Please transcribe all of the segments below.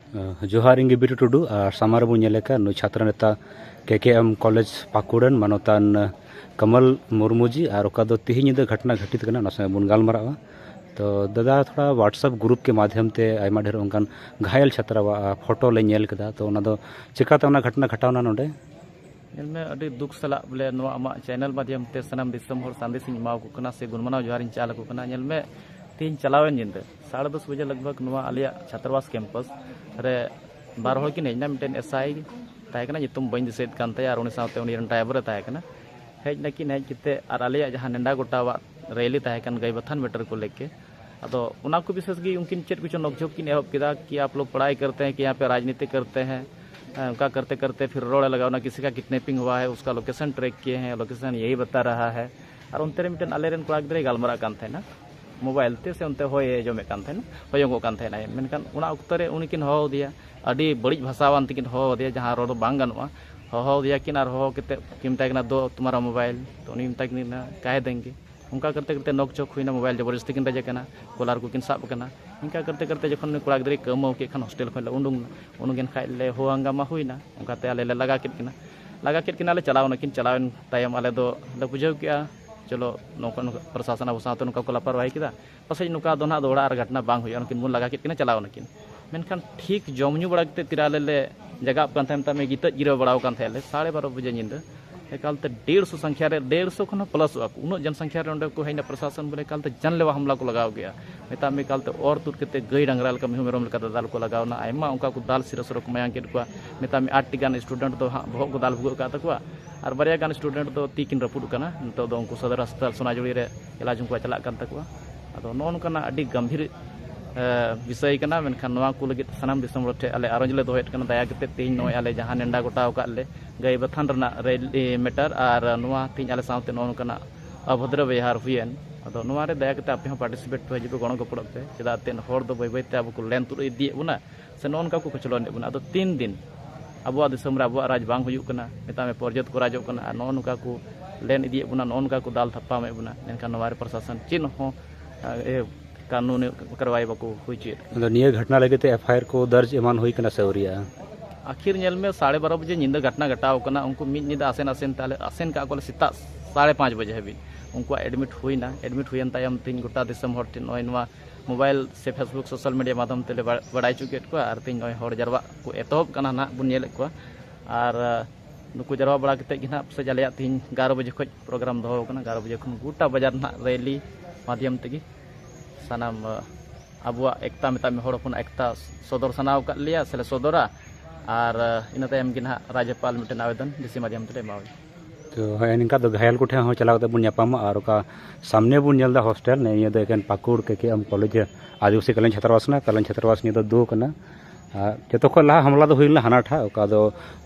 जोहार इंगे बिटू टुडू और सामार बो नेलेका नु छात्र नेता केकेएम कॉलेज पाकुड़न मानोतान कमल मुर्मू जी और ओका दो तिहि निदा घटना घटित कना ना संगे बुन गालमारावा। तो दादा थोड़ा व्हाट्सएप ग्रुप के माध्यम ते आयमा ढेर उनकान घायल छात्रावा फोटो ले नेल कदा तो ओना दो चिकाते ओना घटना घटावना नोडे में अभी दुख सला बोले आमा चैनल माध्यम ते सनाम दिसम हर संदेश इमाव को कना से गुणमनाव जोहार इन चाल को कना नेल में तीन चलावन जिंदे 10:30 बजे लगभग नुआ आलिया छात्रावास कैंपस रे 12 हर की नेजना मिटेन एसआई तायकना जितुम बइन दिसेत कानते यार उनी साथे उनी ड्राइवर तायकना हेज नकिन हेज किते और आलिया जहां नेंडा गोटावा रैली तायकन गई बथान मीटर को लेके अदो उना को विशेष की उनकिन चेट कुछ नोकझोंक की एहब किदा कि आप लोग पढ़ाई करते हैं कि यहाँ पे राजनीति करते हैं उनका करते करते फिर रोड लगाना किसी का किडनैपिंग हुआ है उसका लोकेशन ट्रैक किए हैं लोकेशन यही बता रहा है और उनते मिटन आलेरन कोड़ा गिद्रे गालमरा कान थे ना मोबाइल ते से उनते होय जोमे कान थे ना होयंगो कान थे ना मेनकान उना उक्तरे उनकिन हो दिया अडी बड़ी भाषावान तिकिन हो दिया जहां रोड बांग गनवा हो दिया किन और हो केते किमता किना दो तुम्हारा मोबाइल तो उनी मिता किना काहे देंगे उनका करते करते नोक चोक हुईना मोबाइल जबरदस्ती किन रजे कना कोलार को किन साब कना इनका करते करते जखन कोड़ा गिद्रे कमो के खन हॉस्टल खन उंडुंग उनगिन खाइ ले हो हंगामा हुईना उनका ते आले लगा केट किना ले चलावना किन चलावन तायम आले दो बुझाव किया चलो नौका प्रशासन अब साथ नुका को लापरवाही किदा पासे नुका दो ना दौड़ा और घटना बांग हुई उनकिन बुन लगा केट किना चलाव नकिन मेनखान ठीक जमन्यू बड़ा के तिराले ले जगह कान थे में गीत जिरो बड़ाव कान थे 12:30 बजे निंद एकालते 150 संख्या रे 150 खन प्लस उन जनसंख्या रे को हैना प्रशासन बोले कालते जानलेवा हमला को लगाव गया मेता में कालते और तुर केते गई डांगराल का मिहु मेरम लका दाल को लगावना आयमा उनका को दाल सिरसरो को मायांग केट को मेता में 8 गान स्टूडेंट तो भोग को दाल भुगो का तकवा और बारिया गान स्टूडेंट तो तीकिन रपुड कना तो दो उनको सदर अस्पताल सोनाजुड़ी रे इलाज को चला कान तकवा अदो नोन कना अडी गंभीर विषय कना मेनखान नवा को लगे सनाम दिसम रोटे आले आरंज ले दोहेट कना दया कते तेज नय आले जहां नेंडा गोटाव का ले गई बथान रना रैली मेटर और नवा तीन आले साउते नोन कना अभद्र व्यवहार हुएन अदो नवा रे दया कते आपे पार्टिसिपेट पे हिजु गणो गपड़ पे चदा तेन होर दो बय बयते अब को लेन तुर इदी बुना से नोन का को कचलो ने बुना अदो 3 दिन अबुआ दिसम रे अबुआ राज बांग हुयु कना मेता में पर्जत को राजो कना नोन का को लेन इदी बुना नोन का को दाल थप्पा में बुना मेनखान नवा रे प्रशासन चिन हो कानून करवाई बको हुई चेत निये घटना लगे ते एफआईआर को दर्ज एमान हुई कना सेवरिया आखिर नेल में 12:30 बजे निंदा घटना घटाव कना उनको मिड निदा आसेन ताले आसेन का को सीता 5:30 बजे हबी उनको एडमिट हुईन तायम 3 गोटा दिसम हर तीन नवा मोबाइल से फेसबुक सोशल मीडिया माध्यम तेले बड़ाई चुकेट को और तीन हर जरवा को एतहब कना ना बुन नेल को और नुकु जरवा बड़ा कते गिना से जलिया 11 बजे खज प्रोग्राम दो कना 11 बजे खन गोटा बाजार ना रैली माध्यम तेगी सानाम अबुआ एकता मेता में हड़पन एकता सदर सनाव का लिया से सदरा और इन तायम गिना राज्यपाल मिटन आवेदन डीसी माध्यम ते मावे तो है इनका तो घायल को ठे हो चला बुन यापामा और का सामने बुन नेलदा हॉस्टल ने ये दो एकन पाकुड़ के हम कॉलेज आदिवासी कल्याण छात्रावास ने दो कना जतो को ला हमला दो हुइला हनाठा ओका दो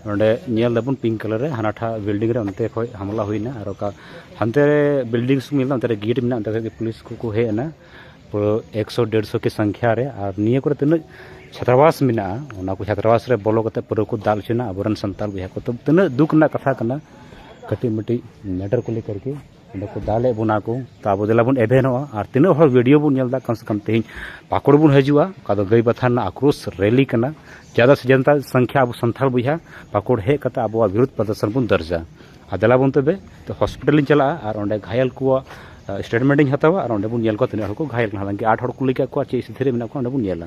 नडे नेल दबुन पिंक कलर रे हनाठा बिल्डिंग रे उनते खोय हमला हुइना और का हनते बिल्डिंग्स मिलना उनते गेट मिलना उनते पुलिस को हेना 100-150 की संख्या रे और निये को तिन छात्रावास मिना उना को छात्रावास रे बोलो कते पुरो को दाल चना अबरन संताल बुया को तो तिन दुख ना कथा कना कटी मिटी मैटर को लेकर के उन को दाले बुना को ताबो देला बुन एभेनो और तिन हर वीडियो बुन नेलदा कम से कम तेज पाकुड़ बुन हजुआ का दो गई बथान आक्रोश रैली कना ज्यादा से जनता संख्या अब संथाल बुझा पाकुड़ हे कता अब विरोध प्रदर्शन बुन दर्जा आदला बुन तबे तो हॉस्पिटल चला और ओंडे घायल को स्टेटमेंट हतावा और ओंडे बुन नेल को तिन हर को घायल हालांकि 8 हर को लेके को चे स्थिति रे मेना को ओंडे बुन नेला।